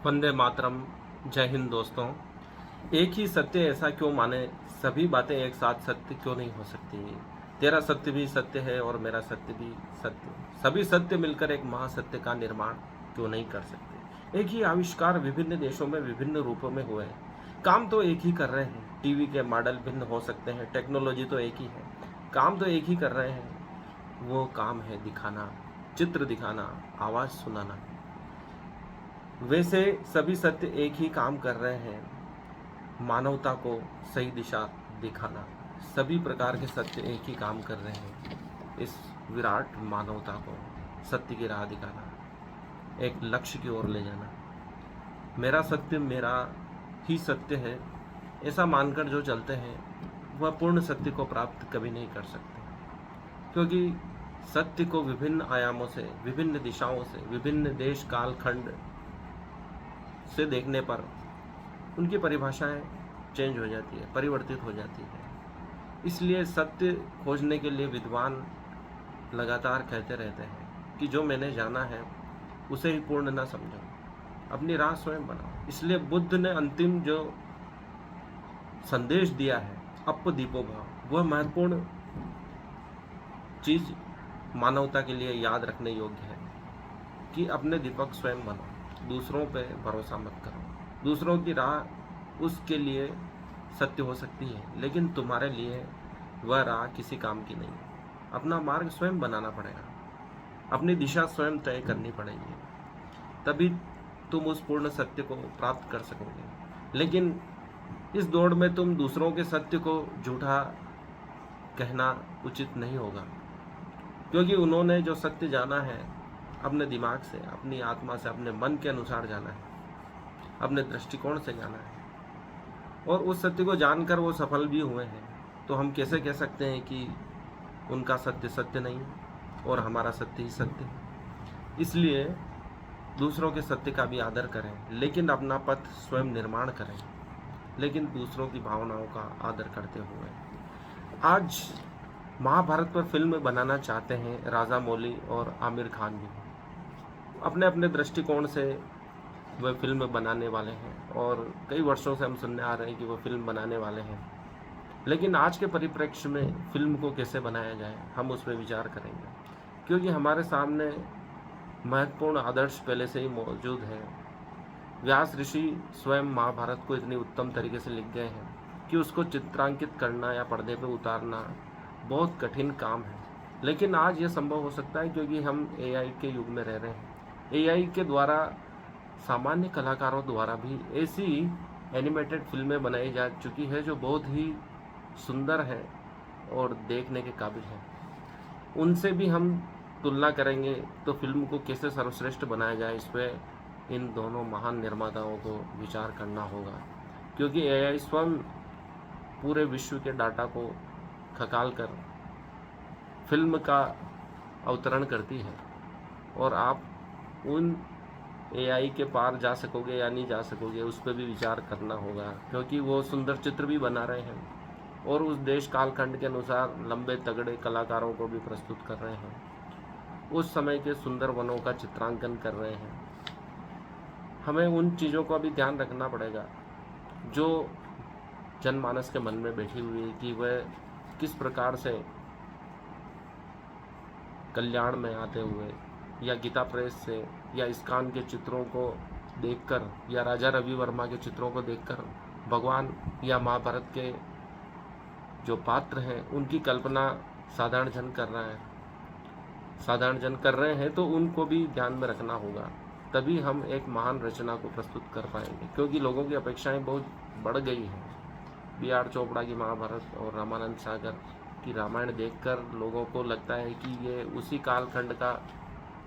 वंदे मातरम। जय हिंद दोस्तों। एक ही सत्य ऐसा क्यों माने, सभी बातें एक साथ सत्य क्यों नहीं हो सकती। तेरा सत्य भी सत्य है और मेरा सत्य भी सत्य। सभी सत्य मिलकर एक महासत्य का निर्माण क्यों नहीं कर सकते। एक ही आविष्कार विभिन्न देशों में विभिन्न रूपों में हुए हैं, काम तो एक ही कर रहे हैं। टीवी के मॉडल भिन्न हो सकते हैं, टेक्नोलॉजी तो एक ही है, काम तो एक ही कर रहे हैं। वो काम है दिखाना, चित्र दिखाना, आवाज़ सुनाना। वैसे सभी सत्य एक ही काम कर रहे हैं, मानवता को सही दिशा दिखाना। सभी प्रकार के सत्य एक ही काम कर रहे हैं, इस विराट मानवता को सत्य की राह दिखाना, एक लक्ष्य की ओर ले जाना। मेरा सत्य मेरा ही सत्य है, ऐसा मानकर जो चलते हैं वह पूर्ण सत्य को प्राप्त कभी नहीं कर सकते। क्योंकि सत्य को विभिन्न आयामों से, विभिन्न दिशाओं से, विभिन्न देश काल खंड से देखने पर उनकी परिभाषाएं चेंज हो जाती है, परिवर्तित हो जाती है। इसलिए सत्य खोजने के लिए विद्वान लगातार कहते रहते हैं कि जो मैंने जाना है उसे ही पूर्ण न समझो, अपनी राह स्वयं बनाओ। इसलिए बुद्ध ने अंतिम जो संदेश दिया है, अप्प दीपो भाव, वह महत्वपूर्ण चीज मानवता के लिए याद रखने योग्य है कि अपने दीपक स्वयं बनो, दूसरों पे भरोसा मत करो। दूसरों की राह उसके लिए सत्य हो सकती है, लेकिन तुम्हारे लिए वह राह किसी काम की नहीं है। अपना मार्ग स्वयं बनाना पड़ेगा, अपनी दिशा स्वयं तय करनी पड़ेगी, तभी तुम उस पूर्ण सत्य को प्राप्त कर सकोगे। लेकिन इस दौड़ में तुम दूसरों के सत्य को झूठा कहना उचित नहीं होगा, क्योंकि उन्होंने जो सत्य जाना है अपने दिमाग से, अपनी आत्मा से, अपने मन के अनुसार जाना है, अपने दृष्टिकोण से जाना है, और उस सत्य को जानकर वो सफल भी हुए हैं। तो हम कैसे कह सकते हैं कि उनका सत्य सत्य नहीं और हमारा सत्य ही सत्य है। इसलिए दूसरों के सत्य का भी आदर करें, लेकिन अपना पथ स्वयं निर्माण करें, लेकिन दूसरों की भावनाओं का आदर करते हुए। आज महाभारत पर फिल्म बनाना चाहते हैं राजा मौली और आमिर खान भी, अपने अपने दृष्टिकोण से वह फिल्म बनाने वाले हैं, और कई वर्षों से हम सुनने आ रहे हैं कि वो फिल्म बनाने वाले हैं। लेकिन आज के परिप्रेक्ष्य में फिल्म को कैसे बनाया जाए, हम उस पर विचार करेंगे, क्योंकि हमारे सामने महत्वपूर्ण आदर्श पहले से ही मौजूद है। व्यास ऋषि स्वयं महाभारत को इतनी उत्तम तरीके से लिख गए हैं कि उसको चित्रांकित करना या पर्दे पर उतारना बहुत कठिन काम है। लेकिन आज यह संभव हो सकता है क्योंकि हम एआई के युग में रह रहे हैं। एआई के द्वारा, सामान्य कलाकारों द्वारा भी ऐसी एनिमेटेड फिल्में बनाई जा चुकी है जो बहुत ही सुंदर है और देखने के काबिल है। उनसे भी हम तुलना करेंगे तो फिल्म को कैसे सर्वश्रेष्ठ बनाया जाए, इस पर इन दोनों महान निर्माताओं को विचार करना होगा। क्योंकि एआई स्वयं पूरे विश्व के डाटा को खकाल कर फिल्म का अवतरण करती है, और आप उन एआई के पार जा सकोगे या नहीं जा सकोगे उस पर भी विचार करना होगा। क्योंकि वो सुंदर चित्र भी बना रहे हैं और उस देश कालखंड के अनुसार लंबे तगड़े कलाकारों को भी प्रस्तुत कर रहे हैं, उस समय के सुंदर वनों का चित्रांकन कर रहे हैं। हमें उन चीज़ों का भी ध्यान रखना पड़ेगा जो जनमानस के मन में बैठी हुई है, कि वह किस प्रकार से कल्याण में आते हुए, या गीता प्रेस से, या इस्कॉन के चित्रों को देखकर, या राजा रवि वर्मा के चित्रों को देखकर भगवान या महाभारत के जो पात्र हैं उनकी कल्पना साधारण जन कर रहा है, साधारण जन कर रहे हैं, तो उनको भी ध्यान में रखना होगा। तभी हम एक महान रचना को प्रस्तुत कर पाएंगे, क्योंकि लोगों की अपेक्षाएं बहुत बढ़ गई हैं। बी.आर. चोपड़ा की महाभारत और रामानंद सागर की रामायण देखकर लोगों को लगता है कि ये उसी कालखंड का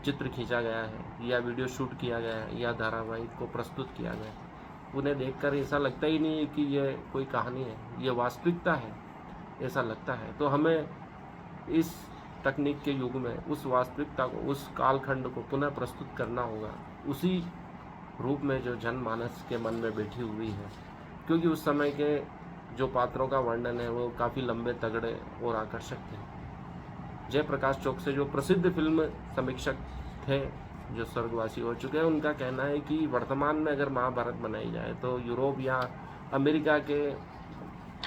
चित्र खींचा गया है, या वीडियो शूट किया गया है, या धारावाहिक को प्रस्तुत किया गया है। उन्हें देखकर ऐसा लगता ही नहीं है कि ये कोई कहानी है, ये वास्तविकता है, ऐसा लगता है। तो हमें इस तकनीक के युग में उस वास्तविकता को, उस कालखंड को पुनः प्रस्तुत करना होगा, उसी रूप में जो जनमानस के मन में बैठी हुई है। क्योंकि उस समय के जो पात्रों का वर्णन है वो काफ़ी लंबे तगड़े और आकर्षक थे। जयप्रकाश चौक से जो प्रसिद्ध फिल्म समीक्षक थे जो स्वर्गवासी हो चुके हैं, उनका कहना है कि वर्तमान में अगर महाभारत बनाई जाए तो यूरोप या अमेरिका के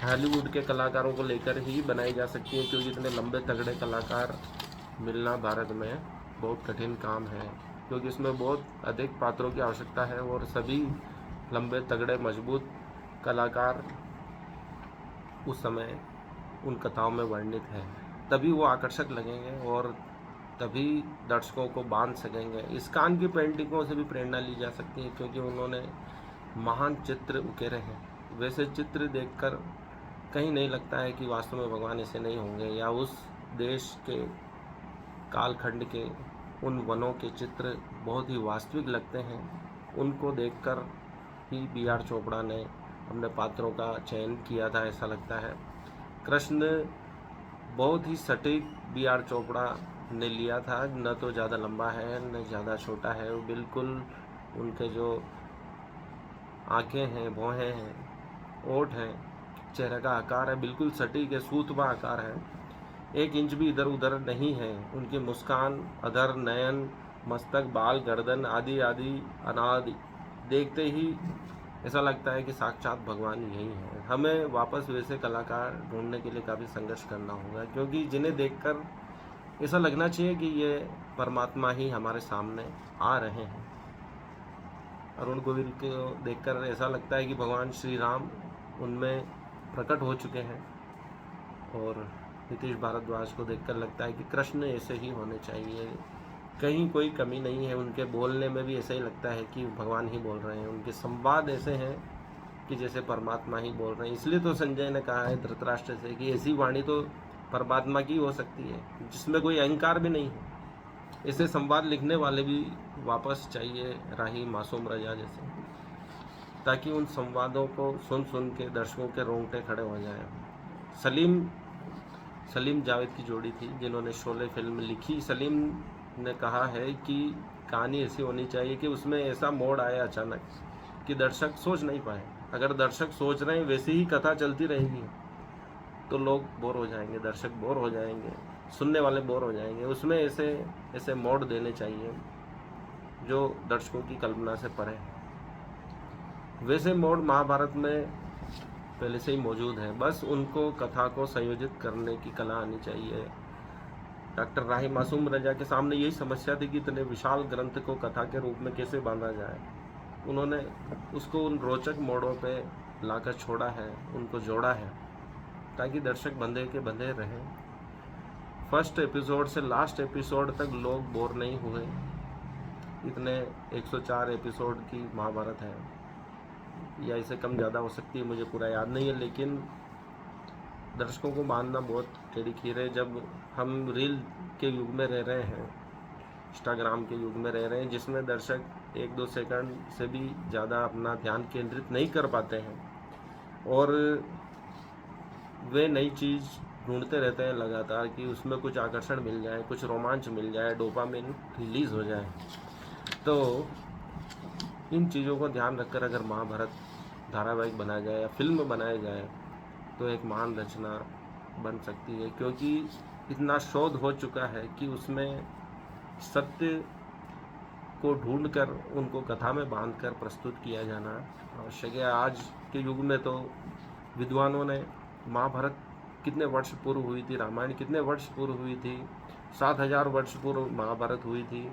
हॉलीवुड के कलाकारों को लेकर ही बनाई जा सकती है, क्योंकि इतने लंबे तगड़े कलाकार मिलना भारत में बहुत कठिन काम है, क्योंकि इसमें बहुत अधिक पात्रों की आवश्यकता है और सभी लंबे तगड़े मजबूत कलाकार उस समय उन कथाओं में वर्णित हैं। तभी वो आकर्षक लगेंगे और तभी दर्शकों को बांध सकेंगे। इस्कान की पेंटिंगों से भी प्रेरणा ली जा सकती है, क्योंकि उन्होंने महान चित्र उकेरे हैं। वैसे चित्र देखकर कहीं नहीं लगता है कि वास्तव में भगवान ऐसे नहीं होंगे, या उस देश के कालखंड के उन वनों के चित्र बहुत ही वास्तविक लगते हैं। उनको देखकर ही बी.आर. चोपड़ा ने अपने पात्रों का चयन किया था, ऐसा लगता है। कृष्ण बहुत ही सटीक बी.आर. चोपड़ा ने लिया था, न तो ज़्यादा लंबा है न ज़्यादा छोटा है। वो बिल्कुल उनके जो आँखें हैं, भौहें हैं, ओठ हैं, चेहरे का आकार है, बिल्कुल सटीक है, सूतबा आकार है, 1 इंच भी इधर उधर नहीं है। उनकी मुस्कान, अधर, नयन, मस्तक, बाल, गर्दन आदि आदि अनादि देखते ही ऐसा लगता है कि साक्षात भगवान यही हैं। हमें वापस वैसे कलाकार ढूंढने के लिए काफ़ी संघर्ष करना होगा, क्योंकि जिन्हें देखकर ऐसा लगना चाहिए कि ये परमात्मा ही हमारे सामने आ रहे हैं। अरुण गोविल को देखकर ऐसा लगता है कि भगवान श्री राम उनमें प्रकट हो चुके हैं, और नीतीश भारद्वाज को देखकर लगता है कि कृष्ण ऐसे ही होने चाहिए। कहीं कोई कमी नहीं है, उनके बोलने में भी ऐसा ही लगता है कि भगवान ही बोल रहे हैं। उनके संवाद ऐसे हैं कि जैसे परमात्मा ही बोल रहे हैं। इसलिए तो संजय ने कहा है धृतराष्ट्र से कि ऐसी वाणी तो परमात्मा की हो सकती है जिसमें कोई अहंकार भी नहीं है। ऐसे संवाद लिखने वाले भी वापस चाहिए, राही मासूम रजा जैसे, ताकि उन संवादों को सुन सुन के दर्शकों के रोंगटे खड़े हो जाएं। सलीम जावेद की जोड़ी थी जिन्होंने शोले फिल्म लिखी। सलीम ने कहा है कि कहानी ऐसी होनी चाहिए कि उसमें ऐसा मोड़ आए अचानक कि दर्शक सोच नहीं पाए। अगर दर्शक सोच रहे हैं वैसी ही कथा चलती रहेगी तो लोग बोर हो जाएंगे, दर्शक बोर हो जाएंगे, सुनने वाले बोर हो जाएंगे। उसमें ऐसे मोड़ देने चाहिए जो दर्शकों की कल्पना से परे है। वैसे मोड़ महाभारत में पहले से ही मौजूद है, बस उनको कथा को संयोजित करने की कला आनी चाहिए। डॉक्टर राही मासूम रजा के सामने यही समस्या थी कि इतने विशाल ग्रंथ को कथा के रूप में कैसे बांधा जाए। उन्होंने उसको उन रोचक मोड़ों पे लाकर छोड़ा है, उनको जोड़ा है, ताकि दर्शक बंधे के बंधे रहें। फर्स्ट एपिसोड से लास्ट एपिसोड तक लोग बोर नहीं हुए। इतने 104 एपिसोड की महाभारत है, या इसे कम ज़्यादा हो सकती है, मुझे पूरा याद नहीं है, लेकिन दर्शकों को मानना बहुत टेढ़ी खीर है। जब हम रील के युग में रह रहे हैं, इंस्टाग्राम के युग में रह रहे हैं, जिसमें दर्शक 1-2 सेकंड से भी ज़्यादा अपना ध्यान केंद्रित नहीं कर पाते हैं और वे नई चीज़ ढूंढते रहते हैं लगातार कि उसमें कुछ आकर्षण मिल जाए, कुछ रोमांच मिल जाए, डोपामिन रिलीज़ हो जाए। तो इन चीज़ों को ध्यान रखकर अगर महाभारत धारावाहिक बनाया जाए या फिल्म बनाया जाए तो एक महान रचना बन सकती है, क्योंकि इतना शोध हो चुका है कि उसमें सत्य को ढूंढकर उनको कथा में बांधकर प्रस्तुत किया जाना आवश्यक है। आज के युग में तो विद्वानों ने महाभारत कितने वर्ष पूर्व हुई थी, रामायण कितने वर्ष पूर्व हुई थी, 7000 वर्ष पूर्व महाभारत हुई थी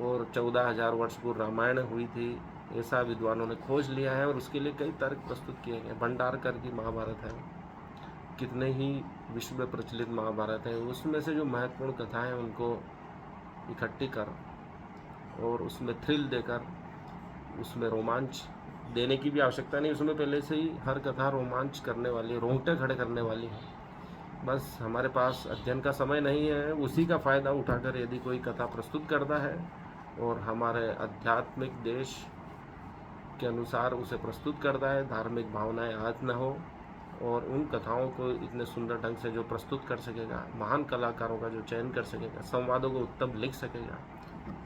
और 14000 वर्ष पूर्व रामायण हुई थी, ऐसा विद्वानों ने खोज लिया है और उसके लिए कई तर्क प्रस्तुत किए गए। भंडारकर की महाभारत है, कितने ही विश्व में प्रचलित महाभारत है, उसमें से जो महत्वपूर्ण कथाएं हैं उनको इकट्ठी कर और उसमें थ्रिल देकर, उसमें रोमांच देने की भी आवश्यकता नहीं, उसमें पहले से ही हर कथा रोमांच करने वाली, रोंगटे खड़े करने वाली है। बस हमारे पास अध्ययन का समय नहीं है, उसी का फ़ायदा उठाकर यदि कोई कथा प्रस्तुत करता है और हमारे आध्यात्मिक देश के अनुसार उसे प्रस्तुत करता है, धार्मिक भावनाएं आहत न हो और उन कथाओं को इतने सुंदर ढंग से जो प्रस्तुत कर सकेगा, महान कलाकारों का जो चयन कर सकेगा, संवादों को उत्तम लिख सकेगा,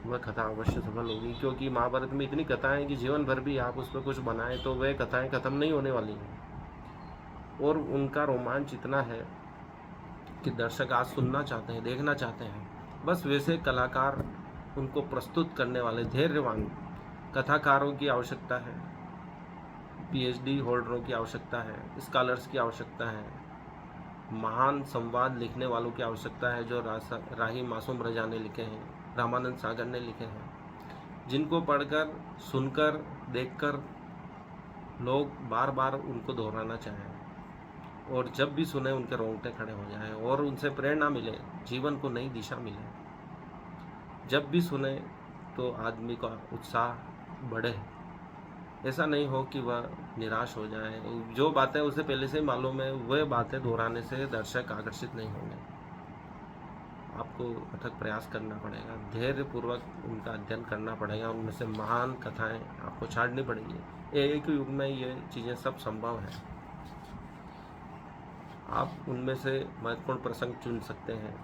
वह कथा अवश्य सफल होगी। क्योंकि महाभारत में इतनी कथाएं कि जीवन भर भी आप उस पर कुछ बनाएं तो वह कथाएं ख़त्म नहीं होने वाली हैं और उनका रोमांच इतना है कि दर्शक आज सुनना चाहते हैं, देखना चाहते हैं। बस वैसे कलाकार उनको प्रस्तुत करने वाले धैर्यवान कथाकारों की आवश्यकता है, पीएचडी होल्डरों की आवश्यकता है, स्कॉलर्स की आवश्यकता है, महान संवाद लिखने वालों की आवश्यकता है, जो राही मासूम रजा ने लिखे हैं, रामानंद सागर ने लिखे हैं, जिनको पढ़कर, सुनकर, देखकर लोग बार बार उनको दोहराना चाहें और जब भी सुने उनके रोंगटे खड़े हो जाएं और उनसे प्रेरणा मिले, जीवन को नई दिशा मिले। जब भी सुने तो आदमी का उत्साह बढ़े, ऐसा नहीं हो कि वह निराश हो जाए। जो बातें उसे पहले से मालूम है वह बातें दोहराने से दर्शक आकर्षित नहीं होंगे। आपको अथक प्रयास करना पड़ेगा, धैर्यपूर्वक उनका अध्ययन करना पड़ेगा, उनमें से महान कथाएं आपको छांटनी पड़ेगी। एक युग में ये चीज़ें सब संभव है। आप उनमें से महत्वपूर्ण प्रसंग चुन सकते हैं,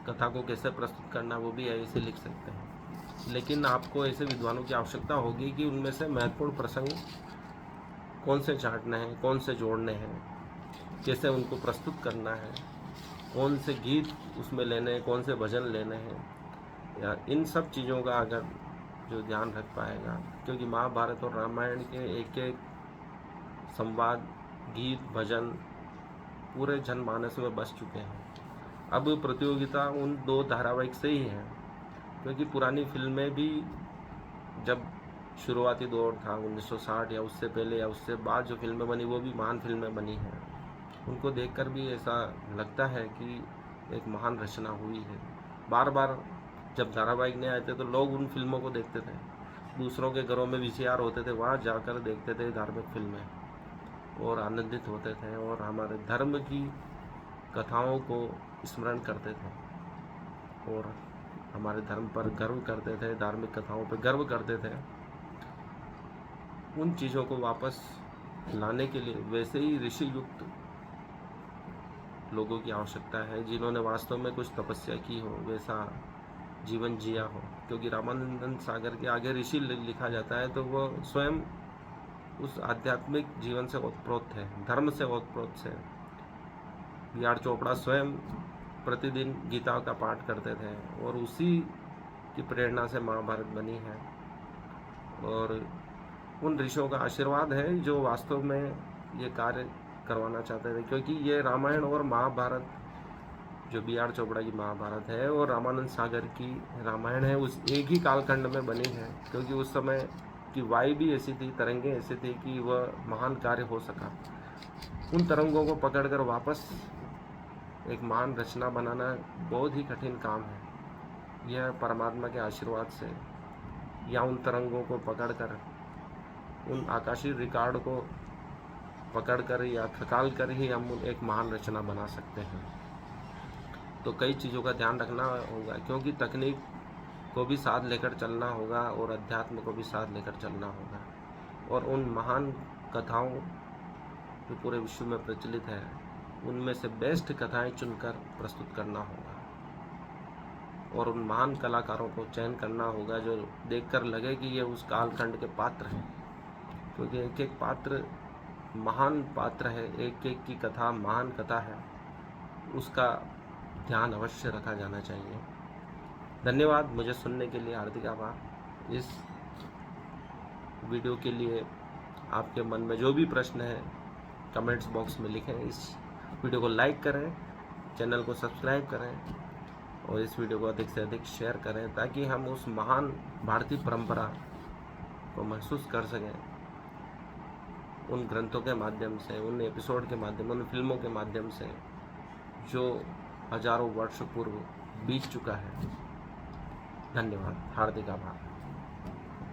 कथा को कैसे प्रस्तुत करना वो भी ऐसे लिख सकते हैं, लेकिन आपको ऐसे विद्वानों की आवश्यकता होगी कि उनमें से महत्वपूर्ण प्रसंग कौन से छांटने हैं, कौन से जोड़ने हैं, कैसे उनको प्रस्तुत करना है, कौन से गीत उसमें लेने हैं, कौन से भजन लेने हैं, या इन सब चीज़ों का अगर जो ध्यान रख पाएगा, क्योंकि महाभारत और रामायण के एक एक संवाद, गीत, भजन पूरे जनमानस में बस चुके हैं। अब प्रतियोगिता उन दो धारावाहिक से ही है, क्योंकि पुरानी फिल्में भी जब शुरुआती दौर था 1960 या उससे पहले या उससे बाद जो फिल्में बनी वो भी महान फिल्में बनी हैं। उनको देखकर भी ऐसा लगता है कि एक महान रचना हुई है। बार बार जब धारावाहिक नहीं आए थे तो लोग उन फिल्मों को देखते थे, दूसरों के घरों में वीसीआर होते थे, वहाँ जाकर देखते थे धार्मिक फिल्में और आनंदित होते थे और हमारे धर्म की कथाओं को स्मरण करते थे और हमारे धर्म पर गर्व करते थे, धार्मिक कथाओं पर गर्व करते थे। उन चीज़ों को वापस लाने के लिए वैसे ही ऋषि युक्त लोगों की आवश्यकता है, जिन्होंने वास्तव में कुछ तपस्या की हो, वैसा जीवन जिया हो। क्योंकि रामानंद सागर के आगे ऋषि लिखा जाता है तो वह स्वयं उस आध्यात्मिक जीवन से ओतप्रोत थे, धर्म से ओतप्रोत थे। बी.आर. चोपड़ा स्वयं प्रतिदिन गीता का पाठ करते थे और उसी की प्रेरणा से महाभारत बनी है और उन ऋषियों का आशीर्वाद है जो वास्तव में ये कार्य करवाना चाहते थे। क्योंकि ये रामायण और महाभारत, जो बी.आर. चोपड़ा की महाभारत है और रामानंद सागर की रामायण है, उस एक ही कालखंड में बनी है। क्योंकि उस समय की वायु भी ऐसी थी, तरंगें ऐसी थी कि वह महान कार्य हो सका। उन तरंगों को पकड़कर वापस एक महान रचना बनाना बहुत ही कठिन काम है। यह परमात्मा के आशीर्वाद से या उन तरंगों को पकड़कर, उन आकाशीय रिकॉर्ड को पकड़कर या खकाल कर ही हम एक महान रचना बना सकते हैं। तो कई चीज़ों का ध्यान रखना होगा, क्योंकि तकनीक को भी साथ लेकर चलना होगा और अध्यात्म को भी साथ लेकर चलना होगा और उन महान कथाओं जो पूरे विश्व में प्रचलित है उनमें से बेस्ट कथाएं चुनकर प्रस्तुत करना होगा और उन महान कलाकारों को चयन करना होगा जो देखकर लगे कि ये उस कालखंड के पात्र हैं। क्योंकि एक एक पात्र महान पात्र है, एक एक की कथा महान कथा है, उसका ध्यान अवश्य रखा जाना चाहिए। धन्यवाद, मुझे सुनने के लिए हार्दिक आभार। इस वीडियो के लिए आपके मन में जो भी प्रश्न है कमेंट्स बॉक्स में लिखें। इस वीडियो को लाइक करें, चैनल को सब्सक्राइब करें और इस वीडियो को अधिक से अधिक शेयर करें ताकि हम उस महान भारतीय परंपरा को महसूस कर सकें उन ग्रंथों के माध्यम से, उन एपिसोड के माध्यम, उन फिल्मों के माध्यम से जो हजारों वर्ष पूर्व बीत चुका है। धन्यवाद, हार्दिक आभार।